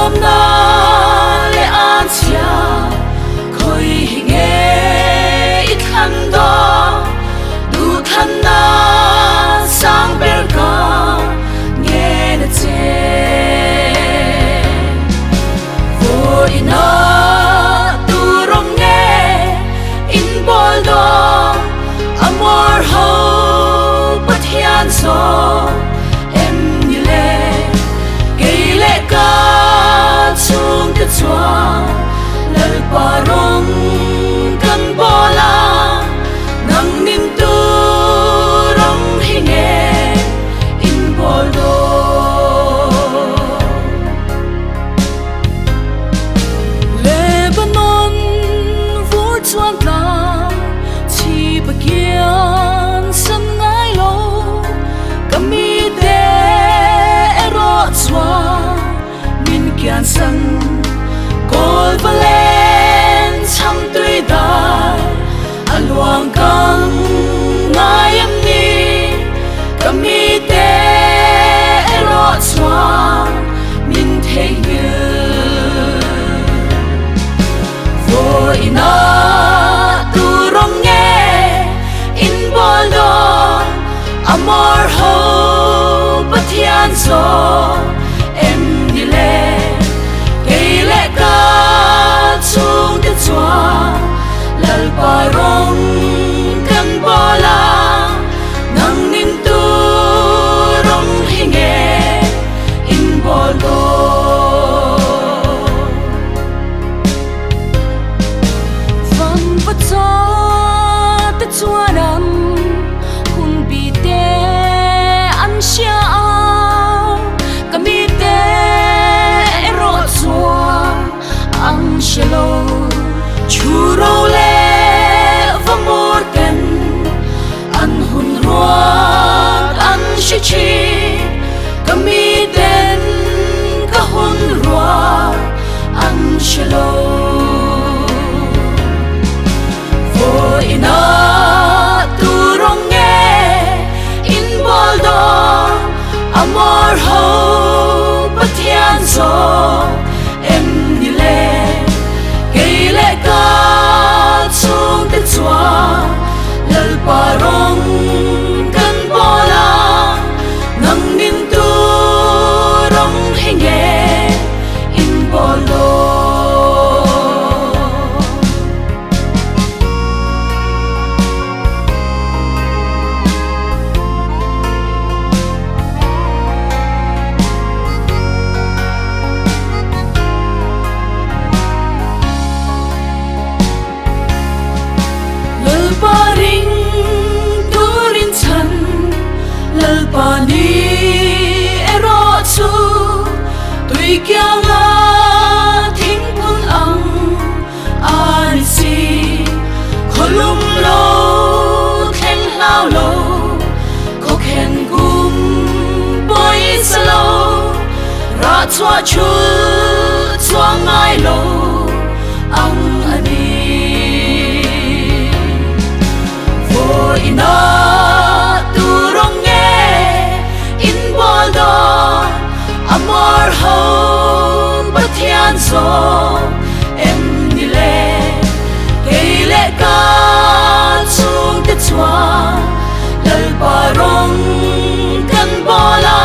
lom na le an chia khoi nge it khan do du khan na sang ber ka nge na che for ina tu rong nge in bol do amor ho pat hian so em như lệ cây lệ ca chung kết choa lời pa rong kan bola nang nim tu rong hinge in bol do Lebanon vur chuan ta chi bagian san ngai lo kami de ero chwa min kian san kol valen cham tui da alwang kang ngai am ni kami de ero chwa min thei như for ina tu rong nge in bol do amor ho pathian so em đi lệ cây lệ ca chung kết choa lal pa rong kan bola nang nin tu rong hinge in bol do van vật cho te chua nam hun bi te an xia kami te ero chua ang shelo churo le vamor ken an hun ruat an shi chi kami ten ka hun ruat an shelo for ina tu rong nge in bol do amor ho pathian so em đi lệ cây lệ ca chung kết choa lal pa rong kan bola nang nin tu rong hinge in bol do pa ring turin chan lal pa ni ero chu tui kya nga thing phun ang an si kholum lo khen lao lo ko khen gum boy salo ra chua chu chua ngai lo ang ani for ina tu rong nge in bol do amor ho pathian so em đi lệ cây lệ ca chung kết choa lal pa rong kan bola